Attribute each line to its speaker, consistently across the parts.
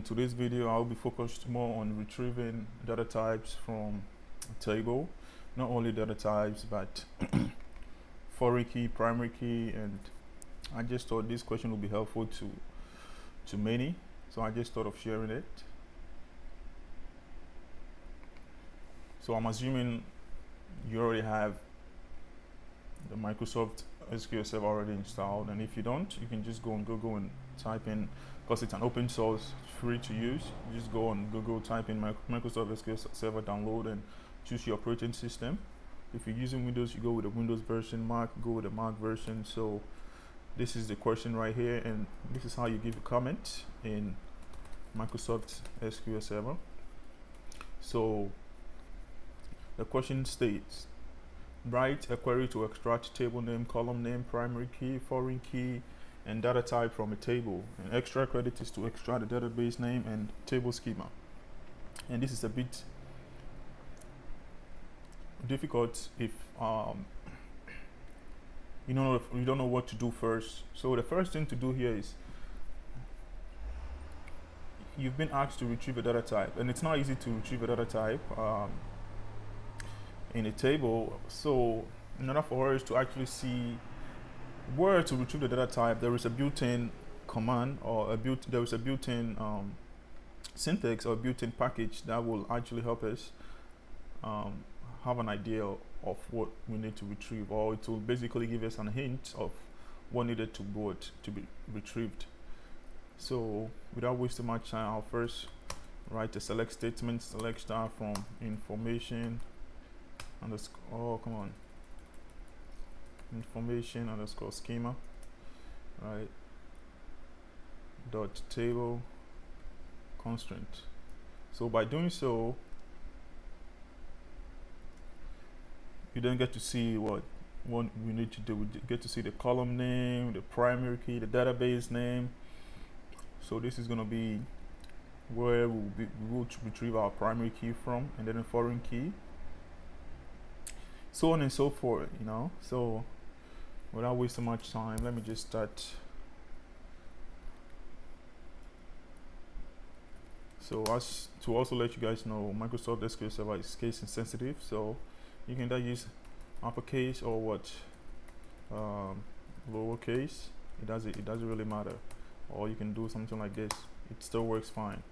Speaker 1: In today's video, I'll be focused more on retrieving data types from a table. Not only data types, but foreign key, primary key, and I just thought this question would be helpful to many. So I just thought of sharing it. So I'm assuming you already have the Microsoft SQL Server already installed, and if you don't, you can just go on Google and type in, because it's an open source, free to use. You just go on Google, type in Microsoft SQL Server, download, and choose your operating system. If you're using Windows, you go with the Windows version. Mac, go with the Mac version. So this is the question right here, and this is how you give a comment in Microsoft SQL Server. So the question states, write a query to extract table name, column name, primary key, foreign key, and data type from a table. And extra credit is to extract the database name and table schema. And this is a bit difficult if you don't know what to do first. So the first thing to do here is, you've been asked to retrieve a data type, and it's not easy to retrieve a data type in a table. So in order for us to actually see where to retrieve the data type, there is a built-in command, or there is a built-in syntax or built-in package that will actually help us have an idea of what we need to retrieve, or it will basically give us a hint of what needed to be retrieved. So without wasting much time, I'll first write a select statement, select star from information underscore, information underscore schema, right, dot table constraint. So by doing so, you then get to see what we need to do. We get to see the column name, the primary key, the database name. So this is going to be where we will retrieve our primary key from, and then a foreign key, so on and so forth, So without wasting much time, let me just start. So as to also let you guys know, Microsoft SQL Server is case insensitive, so you can either use uppercase or what, lowercase. It doesn't really matter, or you can do something like this. It still works fine.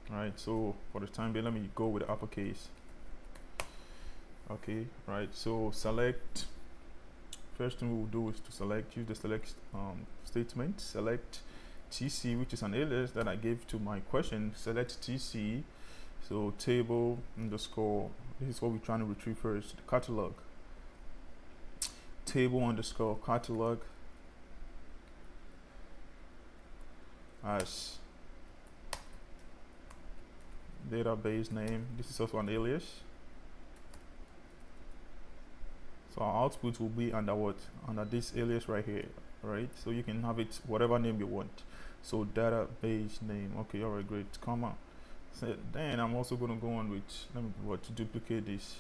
Speaker 1: All right, so for the time being, let me go with the uppercase. Okay, right, so select. First thing we will do is to use the select statement. Select TC, which is an alias that I gave to my question. Select TC, so table underscore, this is what we're trying to retrieve first, the catalog. Table underscore catalog as database name. This is also an alias. So our output will be under what? Under this alias right here, right? So you can have it whatever name you want. So database name. Okay, all right, great. Comma. So then I'm also going to go on with to duplicate this.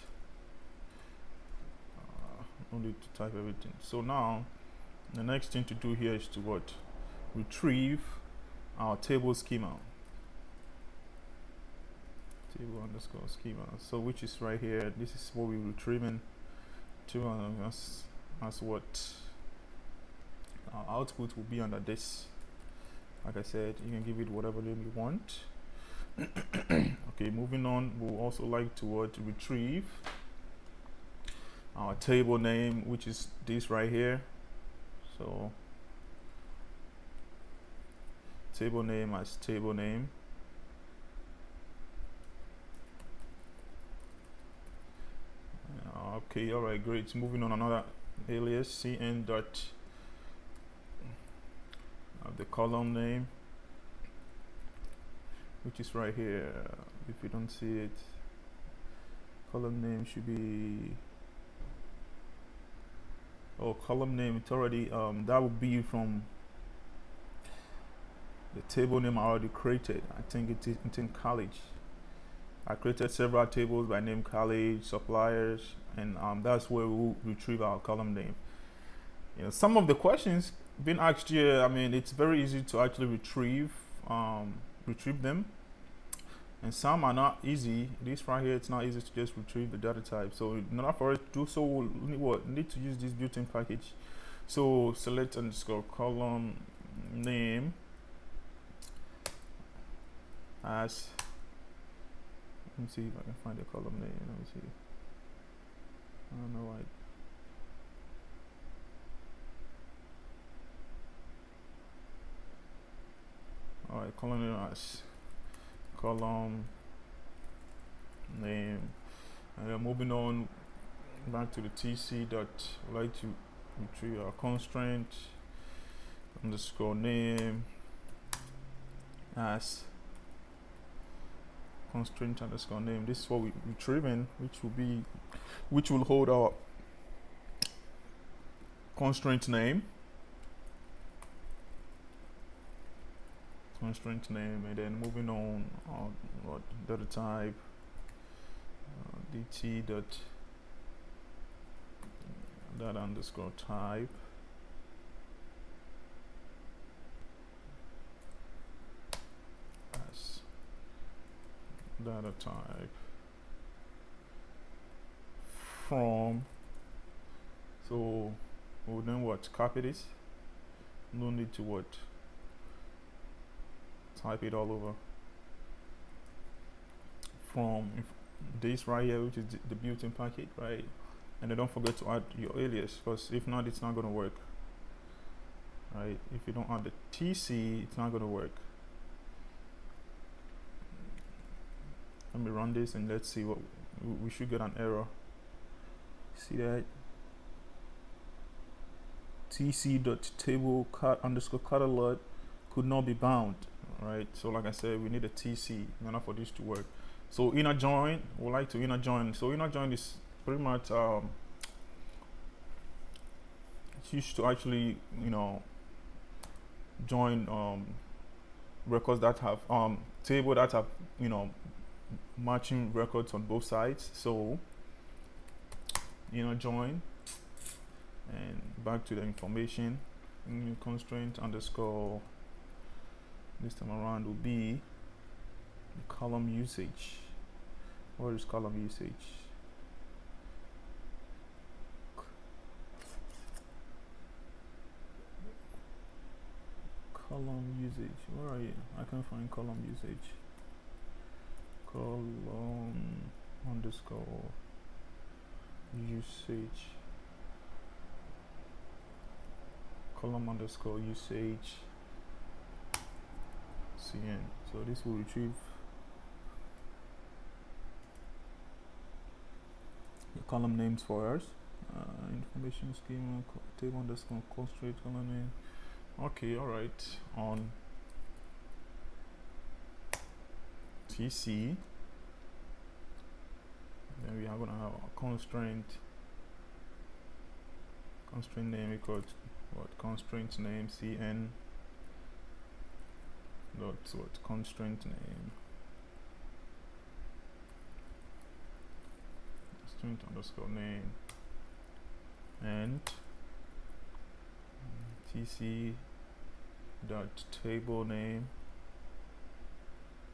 Speaker 1: No need to type everything. So now the next thing to do here is to what? Retrieve our table schema. Table underscore schema. So which is right here. This is what we're retrieving to as what our output will be under this. Like I said, you can give it whatever name you want. Okay, moving on, we'll also like to retrieve our table name, which is this right here. So table name as table name. Okay, all right, great. Moving on, another alias, cn dot the column name, which is right here. If you don't see it, column name should be, column name, it's already that would be from the table name I already created. I think it's in college. I created several tables by name, college, suppliers, and that's where we'll retrieve our column name. Some of the questions being asked here, I mean, it's very easy to actually retrieve retrieve them, and some are not easy. This right here, it's not easy to just retrieve the data type. So in order for it to do so, we'll need to use this built-in package. So select underscore column name as, let me see if I can find the column name. Let me see. I don't know why. All right, column name as column name, and then moving on back to the TC dot, I'd like to retrieve our constraint underscore name as constraint underscore name. This is what we're retrieving, which will hold our constraint name, and then moving on what data type, dt dot data underscore type as data type from. So we'll then what, copy this, no need to what, type it all over, from this right here, which is the built-in package, right? And then don't forget to add your alias, because if not, it's not going to work, right? If you don't add the TC, it's not going to work. Let me run this and let's see what we should get. An error. See that? TC.table underscore catalog could not be bound, right? So like I said, we need a TC in order for this to work. So inner join, we like to inner join. So inner join is pretty much it's used to actually, you know, join records that have table that have, you know, matching records on both sides. So inner join, and back to the information, new constraint underscore, this time around will be the column usage. What is column usage? Column usage, where are you? I can't find column usage. Column underscore usage, column underscore usage cn. So this will retrieve the column names for us. Information schema, table underscore constraint column name. Okay, all right. On TC, then we are going to have a constraint name equal to what, constraint name cn dot what, constraint name, constraint underscore name, and TC dot table name,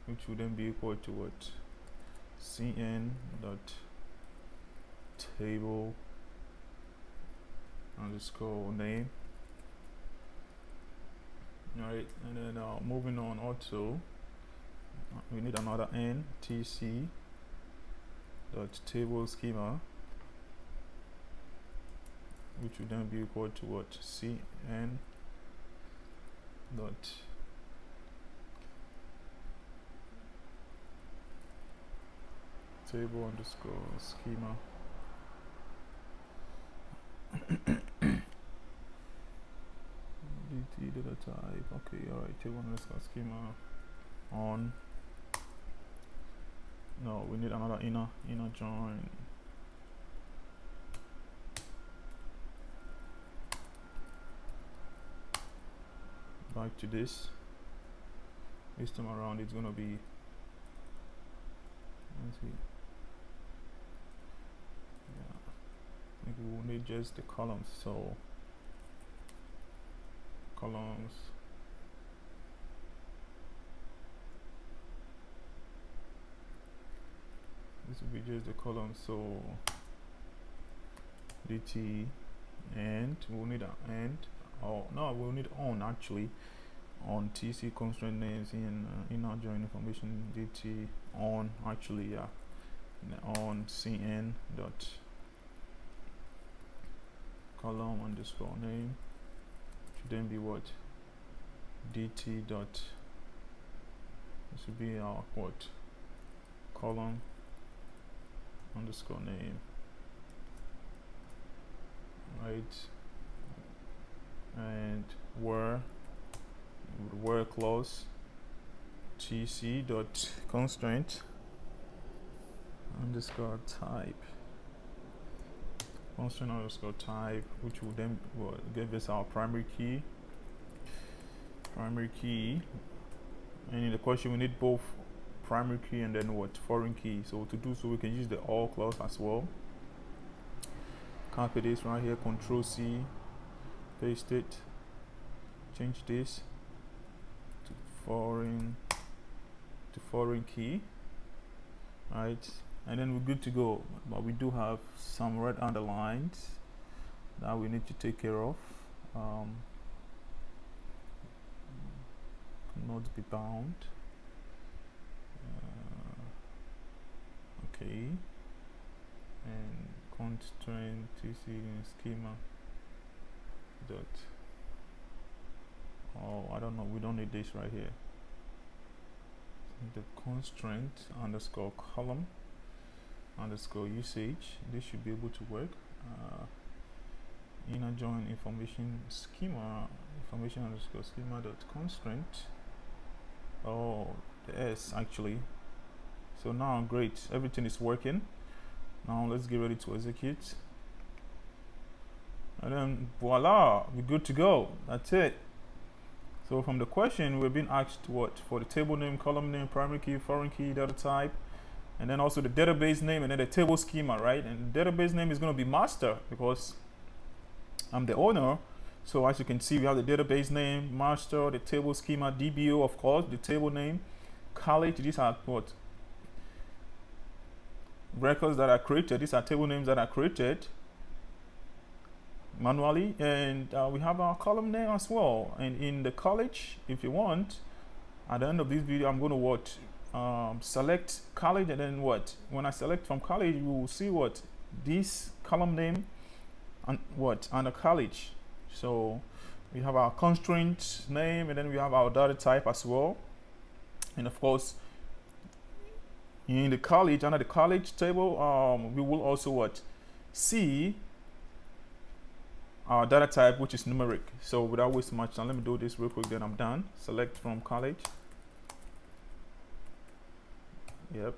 Speaker 1: which would then be equal to what, cn dot table underscore name. All right, and then moving on, also we need another n, TC dot TableSchema, which would then be equal to what, cn dot table underscore schema. DT data type. Okay, all right, table underscore schema on. No, we need another inner join. Back to this. This time around, it's gonna be. Let's see. Yeah, I think we will need just the columns. So columns to be just the column. So dt and we'll need an and, oh no, we'll need on actually, on tc constraint names in inner join information dt on actually, yeah, on cn dot column underscore name should then be what, dt dot, this would be our what, column underscore name, right, and where clause tc dot constraint underscore type, constraint underscore type, which will then give us our primary key, and in the question we need both primary key and then what, foreign key. So to do so, we can use the all clause as well. Copy this right here, Control C, paste it, change this to foreign key, right, and then we're good to go. But we do have some red underlines that we need to take care of. Cannot be bound. Okay, and constraint tc schema dot, oh, I don't know, we don't need this right here. The constraint underscore column underscore usage, this should be able to work. Inner join information underscore schema dot constraint, oh, the s actually. So now great, everything is working. Now let's get ready to execute, and then voila, we're good to go. That's it. So from the question, we're being asked what, for the table name, column name, primary key, foreign key, data type, and then also the database name, and then the table schema, right? And the database name is going to be master because I'm the owner. So as you can see, we have the database name, master, the table schema, DBO, of course, the table name, college. These are what, records that are created. These are table names that are created manually, and we have our column name as well. And in the college, if you want, at the end of this video, I'm going to what, select college, and then what, when I select from college, you will see what, this column name and what, and a college. So we have our constraint name, and then we have our data type as well. And of course, in the college, under the college table, we will also what, see our data type, which is numeric. So without wasting much time, let me do this real quick, then I'm done. Select from college. Yep.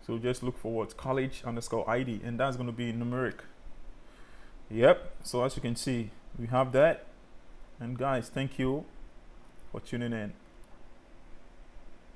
Speaker 1: So just look for what, college underscore ID, and that's going to be numeric. Yep. So as you can see, we have that. And guys, thank you for tuning in.